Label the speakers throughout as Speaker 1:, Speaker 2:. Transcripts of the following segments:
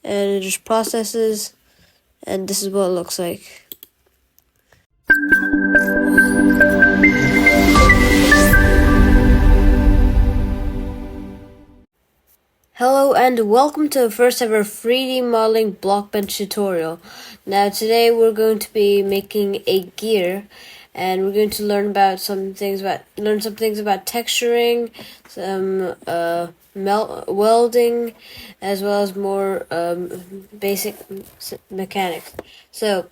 Speaker 1: and it just processes, and this is what it looks like. Hello and welcome to the first ever 3D modeling Blockbench tutorial. Now today we're going to be making a gear, and we're going to learn some things about texturing, some welding, as well as more basic mechanics. So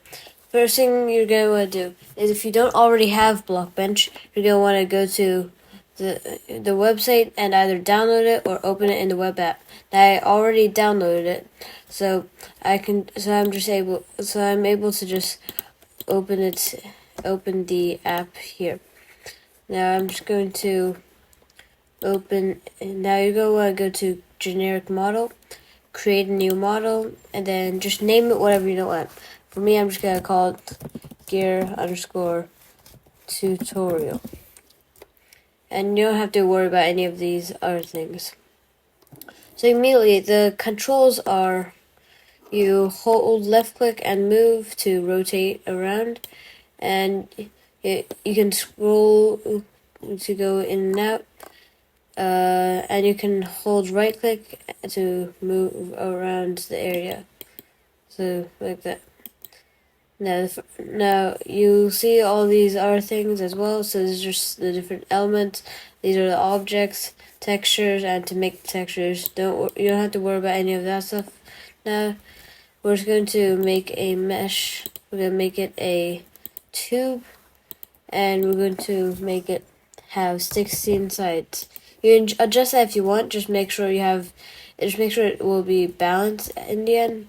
Speaker 1: first thing you're going to want to do is, if you don't already have Blockbench, you're going to want to go to the website and either download it or open it in the web app. Now I already downloaded it, so I'm able to just open the app here. Now I'm just going to open. Now you're going to want to go to generic model, create a new model, and then just name it whatever you don't want. For me, I'm just going to call it gear_tutorial. And you don't have to worry about any of these other things. So immediately, the controls are, you hold left click and move to rotate around, and you can scroll to go in and out, and you can hold right click to move around the area, so like that. Now you see all these other things as well. So this is just the different elements. These are the objects, textures, and to make the textures, you don't have to worry about any of that stuff. Now we're just going to make a mesh. We're going to make it a tube, and we're going to make it have 16 sides. You can adjust that if you want. Just make sure it will be balanced in the end.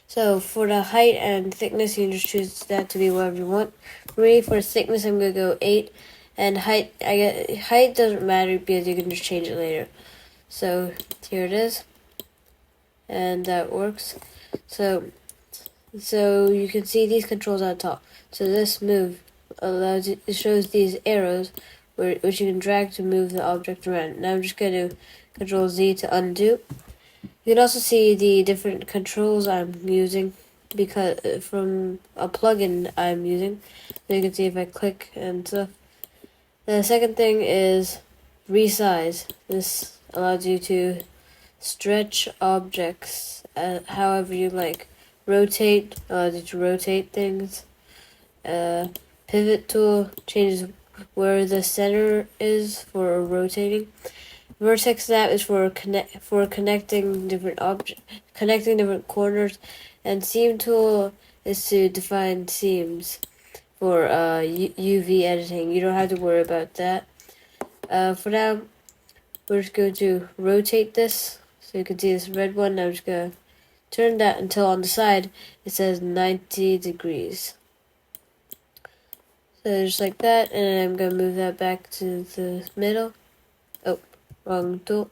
Speaker 1: So for the height and thickness, you can just choose that to be whatever you want. For me, for thickness, I'm going to go 8. And height doesn't matter because you can just change it later. So here it is. And that works. So you can see these controls on top. So this move it shows these arrows which you can drag to move the object around. Now I'm just going to Control Z to undo. You can also see the different controls I'm using from a plugin I'm using. So you can see if I click and stuff. The second thing is resize. This allows you to stretch objects however you like. Rotate allows you to rotate things. Pivot tool changes where the center is for rotating. Vertex snap is for connecting different corners, and seam tool is to define seams for UV editing. You don't have to worry about that. For now, we're just going to rotate this, so you can see this red one. I'm just going to turn that until on the side it says 90 degrees. So just like that, and then I'm going to move that back to the middle. Oh, wrong tool.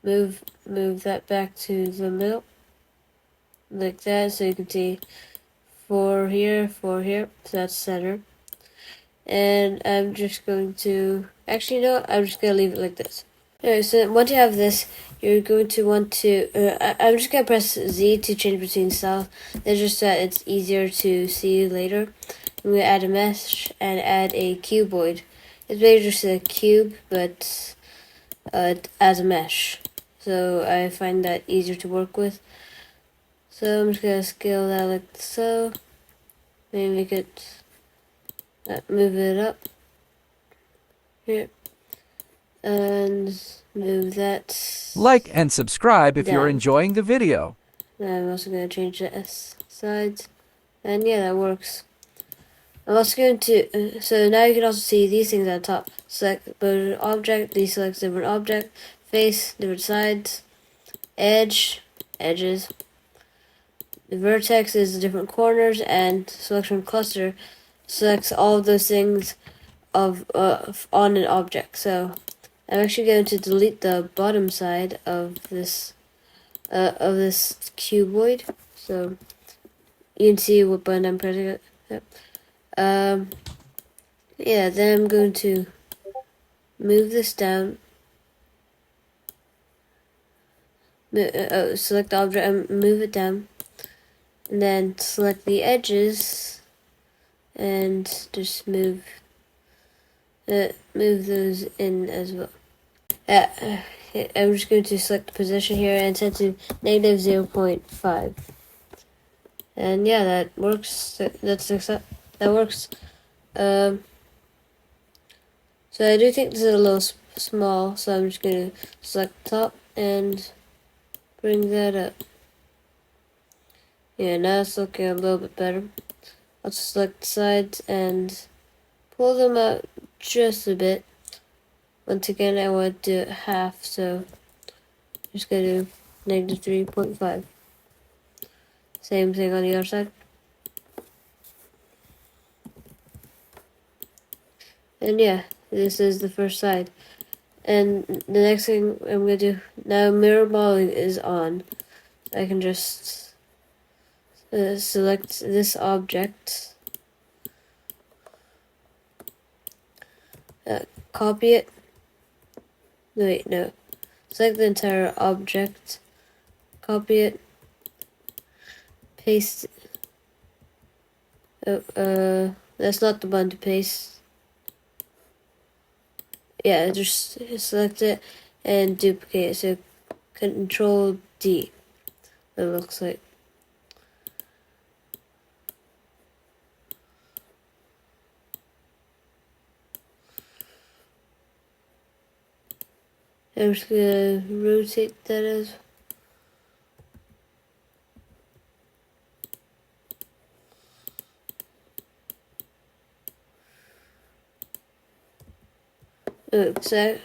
Speaker 1: Move that back to the middle, like that, so you can see 4 here, 4 here, so that's center. And I'm just going to, actually no, I'm just going to leave it like this. Alright, so once you have this, you're going to want to, I'm just going to press Z to change between styles. That's just so that it's easier to see later. I'm going to add a mesh and add a cuboid. It's basically just a cube, but as a mesh. So I find that easier to work with. So I'm just going to scale that like so. Maybe make it, move it up here. And move that.
Speaker 2: Like and subscribe if you're
Speaker 1: down.
Speaker 2: enjoying the video.
Speaker 1: Then I'm also going to change the S sides. And yeah, that works. I'm also going to, so now you can also see these things on top. Select object, deselect different object, face, different sides, edges. The vertex is the different corners, and selection cluster selects all of those things on an object. So I'm actually going to delete the bottom side of this cuboid, so you can see what button I'm pressing. Yeah, then I'm going to move this down, select the object and move it down, and then select the edges and just move those in as well. I'm just going to select the position here and set to negative 0.5. And yeah, that works. That works. So I do think this is a little small, so I'm just going to select top and bring that up. Yeah, now it's looking a little bit better. I'll just select the sides and pull them out just a bit. Once again, I want to do it half, so I'm just going to do negative 3.5. Same thing on the other side. And yeah, this is the first side. And the next thing I'm going to do, now mirror modeling is on. I can just select this object, copy it. Wait, no. Select the entire object, copy it, paste. That's not the button to paste. Yeah, just select it and duplicate it. So Control D. It looks like. I'm just gonna rotate that as.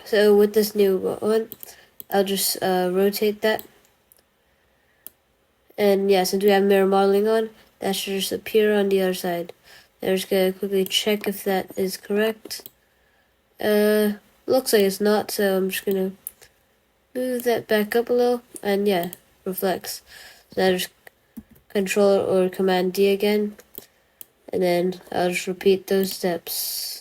Speaker 1: So with this new one, I'll just rotate that. And yeah, since we have mirror modeling on, that should just appear on the other side. I'm just gonna quickly check if that is correct. Looks like it's not, so I'm just gonna move that back up a little, and yeah, reflects. So now just Control or Command D again, and then I'll just repeat those steps.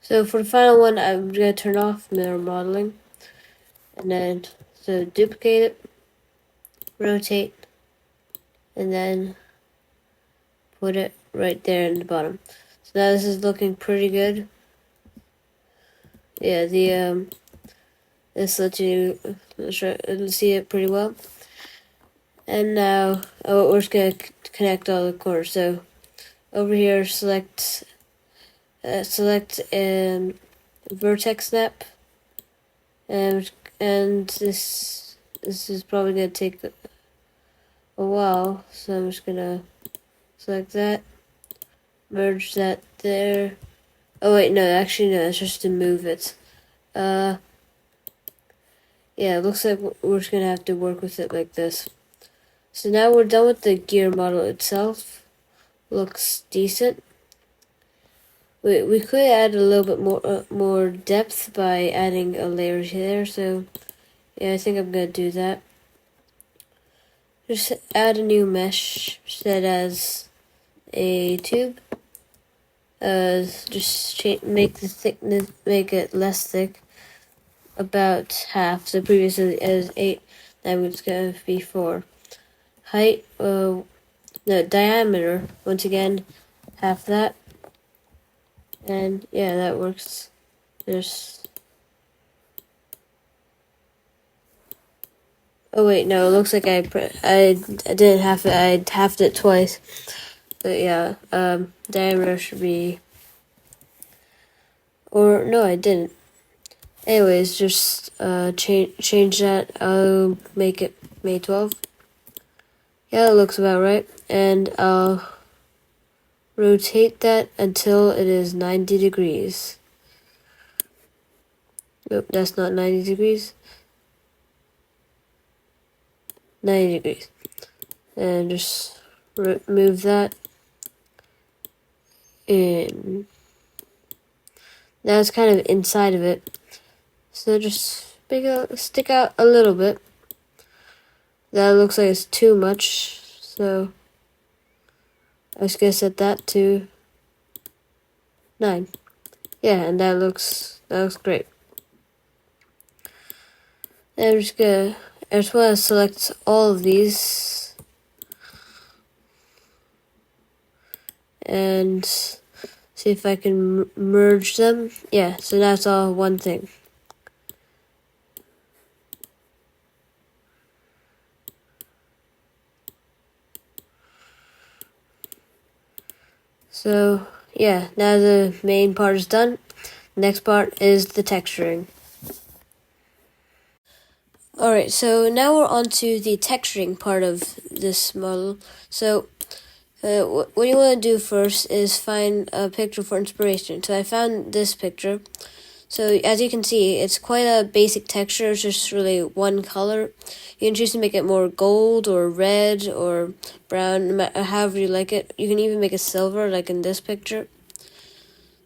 Speaker 1: So for the final one, I'm gonna turn off mirror modeling, and then so duplicate it, rotate, and then put it right there in the bottom. So now this is looking pretty good. Yeah, this lets you see it pretty well. And now we're just gonna connect all the corners. So over here, select vertex snap, and this is probably gonna take a while. So I'm just gonna select that, merge that there. Oh wait, no, actually no, it's just to move it. Yeah, it looks like we're just gonna have to work with it like this. So now we're done with the gear model itself. Looks decent. We could add a little bit more depth by adding a layer here. So yeah, I think I'm gonna do that. Just add a new mesh set as a tube. Just make the thickness, make it less thick, about half. So previously it was 8, now it's gonna be 4. Height, no, diameter, once again, half that. And yeah, that works. There's. Oh wait, no, it looks like I didn't half it. I halved it twice. But yeah, diameter should be. Or no, I didn't. Anyways, just change that. I'll make it May 12th. Yeah, that looks about right. And I'll rotate that until it is 90 degrees. Nope, that's not 90 degrees. 90 degrees. and just move that in. Now it's kind of inside of it, so just stick out a little bit. That looks like it's too much, so I was gonna set that to 9. Yeah, and that looks great. And I just want to select all of these and see if I can merge them. Yeah, so that's all one thing. So yeah, now the main part is done. The next part is the texturing. Alright, so now we're on to the texturing part of this model. So what you want to do first is find a picture for inspiration. So I found this picture. So as you can see, it's quite a basic texture. It's just really one color. You can choose to make it more gold or red or brown, however you like it. You can even make it silver, like in this picture.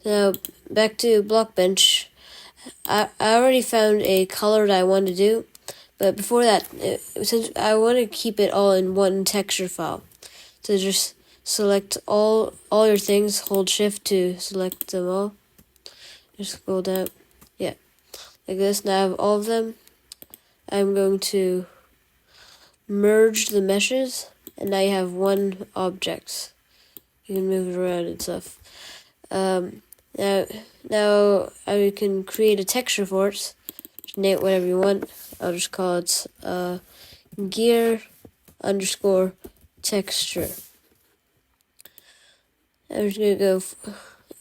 Speaker 1: Now, back to Blockbench. I already found a color that I wanted to do. But before that, since I want to keep it all in one texture file. So just select all your things, hold shift to select them all. Just scroll down. Yeah. Like this. Now I have all of them. I'm going to merge the meshes, and now you have one object. You can move it around and stuff. Now I can create a texture for it. Just name it whatever you want. I'll just call it gear underscore texture. I'm just gonna go.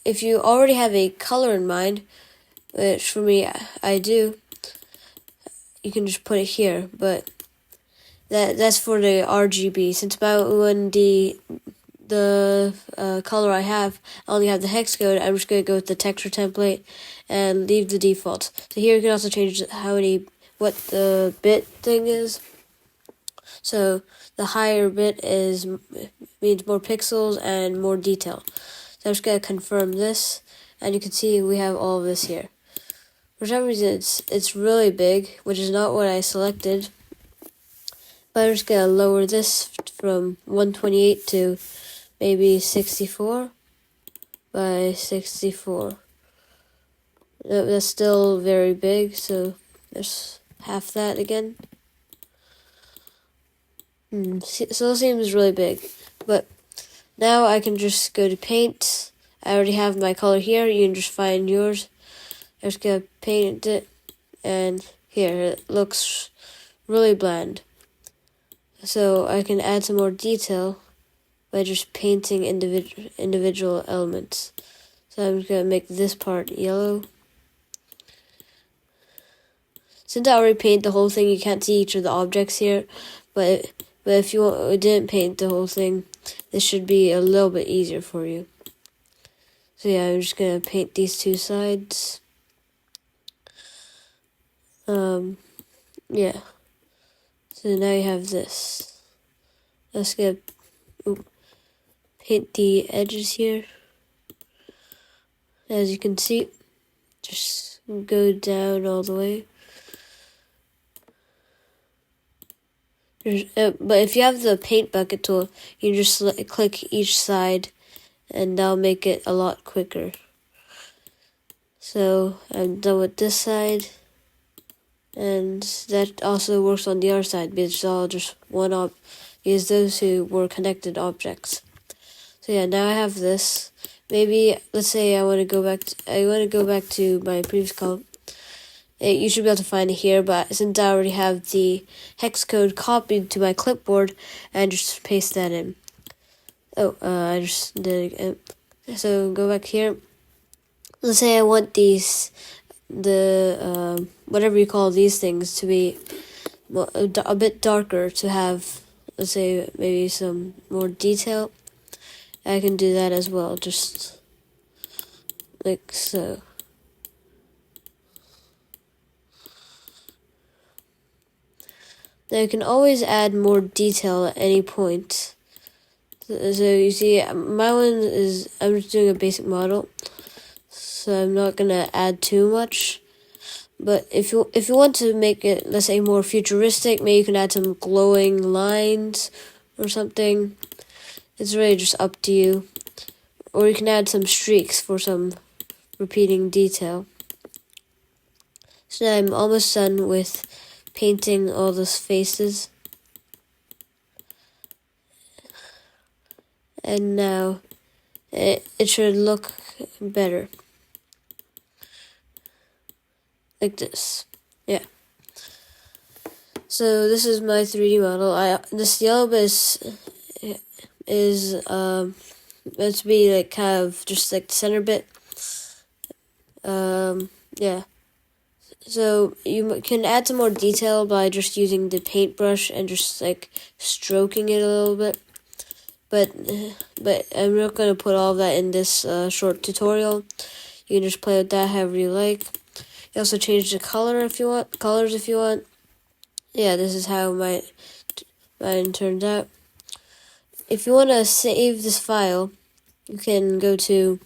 Speaker 1: If you already have a color in mind, which for me I do, you can just put it here. But that's for the RGB. Since my one the color I have, I only have the hex code. I'm just gonna go with the texture template and leave the default. So here you can also change what the bit thing is. So the higher bit means more pixels and more detail. So I'm just gonna confirm this, and you can see we have all of this here. For some reason it's really big, which is not what I selected. But I'm just gonna lower this from 128 to maybe 64 by 64. That's still very big, so there's half that again. So it seems really big. But now I can just go to paint. I already have my color here. You can just find yours. I'm just gonna paint it, and here it looks really bland. So I can add some more detail by just painting individual elements. So I'm just gonna make this part yellow. Since I already painted the whole thing, you can't see each of the objects here, but if you didn't paint the whole thing, this should be a little bit easier for you. So yeah, I'm just gonna paint these two sides. Yeah. So now you have this. Let's paint the edges here. As you can see, just go down all the way. But if you have the paint bucket tool, you just click each side, and that'll make it a lot quicker. So I'm done with this side, and that also works on the other side because it's all just because those two were connected objects. So yeah, now I have this. Maybe let's say I want to go back to my previous column. You should be able to find it here, but since I already have the hex code copied to my clipboard, and just paste that in. I just did it. So go back here. Let's say I want whatever you call these things to be a bit darker, to have, let's say, maybe some more detail. I can do that as well, just like so. Now you can always add more detail at any point. So you see, my one is, I'm just doing a basic model, so I'm not gonna add too much. But if you want to make it, let's say, more futuristic, maybe you can add some glowing lines or something. It's really just up to you. Or you can add some streaks for some repeating detail. So now I'm almost done with painting all those faces. And now it should look better. Like this. Yeah. So this is my 3D model. This yellow bit is meant to be like kind of just like the center bit. Yeah. So you can add some more detail by just using the paintbrush and just like stroking it a little bit. But I'm not going to put all of that in this short tutorial. You can just play with that however you like. You also change the colors if you want. Yeah, this is how mine turned out. If you want to save this file, you can go to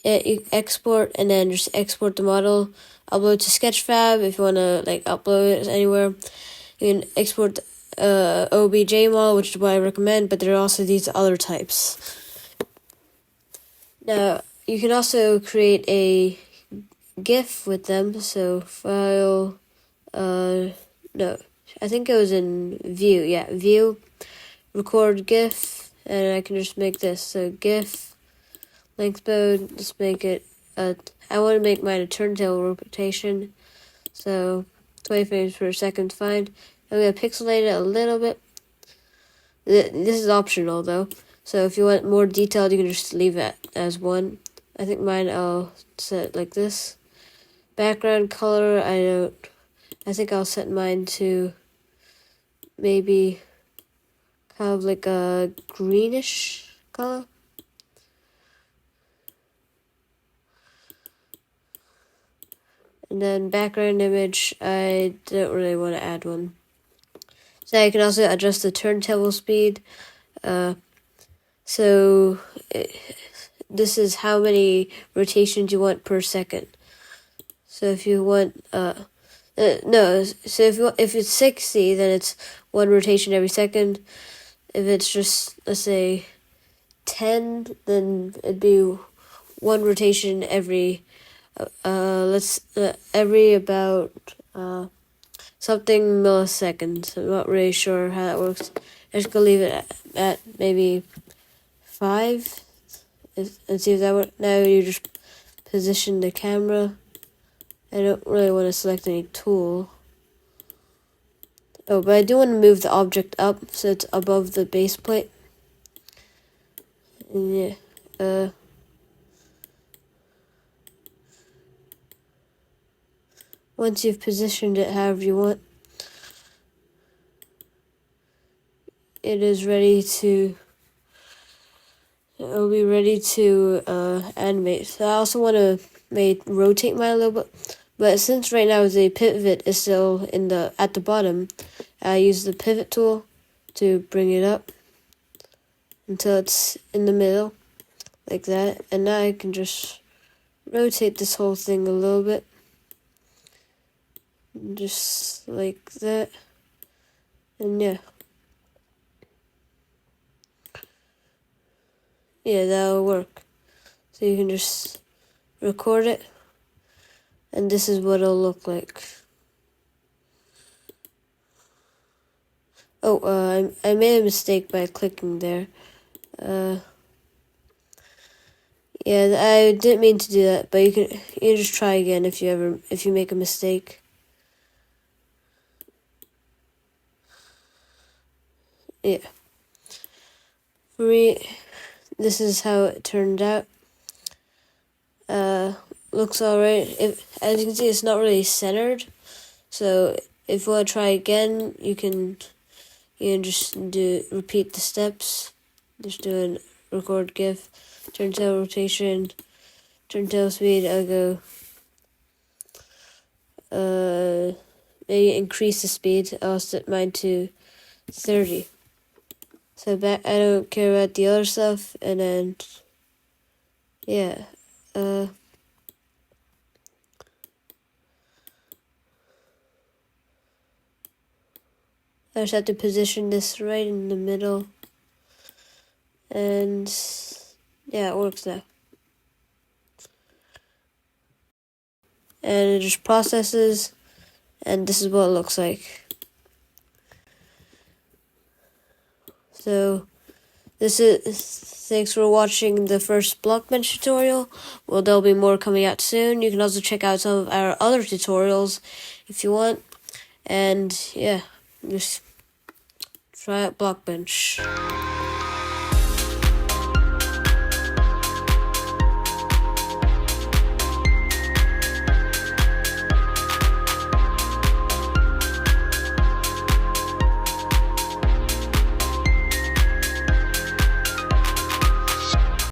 Speaker 1: you export and then just export the model. Upload to Sketchfab if you want to like upload it anywhere. You can export OBJ model, which is what I recommend, but there are also these other types. Now, you can also create a GIF with them. So file, no, I think it was in view. Yeah, view, record GIF, and I can just make this. So GIF, length mode, just make it, I want to make mine a turntable rotation. So 20 frames per second, fine. I'm going to pixelate it a little bit. This is optional though. So if you want more detailed, you can just leave it as 1. I think mine I'll set like this. Background color, I think I'll set mine to maybe kind of like a greenish color. And then background image, I don't really want to add one. So I can also adjust the turntable speed. This is how many rotations you want per second. So if you want, no, so if it's 60, then it's 1 rotation every second. If it's just, let's say, 10, then it'd be 1 rotation every, every about, something milliseconds. I'm not really sure how that works. I'm just gonna leave it at maybe 5 and see if that works. Now you just position the camera. I don't really want to select any tool. Oh, but I do want to move the object up so it's above the base plate. And yeah, once you've positioned it however you want, it'll be ready to animate. So I also want to rotate mine a little bit, but since right now the pivot is still at the bottom, I use the pivot tool to bring it up until it's in the middle, like that. And now I can just rotate this whole thing a little bit, just like that, and yeah, that'll work. So you can just record it, and this is what it'll look like. Oh, I made a mistake by clicking there. Yeah, I didn't mean to do that, but you can just try again if you make a mistake. Yeah. For me, this is how it turned out. Looks alright. As you can see, it's not really centered. So if you want to try again, you can just repeat the steps. Just do a record GIF, turntable rotation, turntable speed. I'll go maybe increase the speed. I'll set mine to 30. So I don't care about the other stuff, and then yeah, I just have to position this right in the middle, and yeah, it works now. And it just processes, and this is what it looks like. So thanks for watching the first Blockbench tutorial. Well, there'll be more coming out soon. You can also check out some of our other tutorials if you want. And yeah, just try out Blockbench.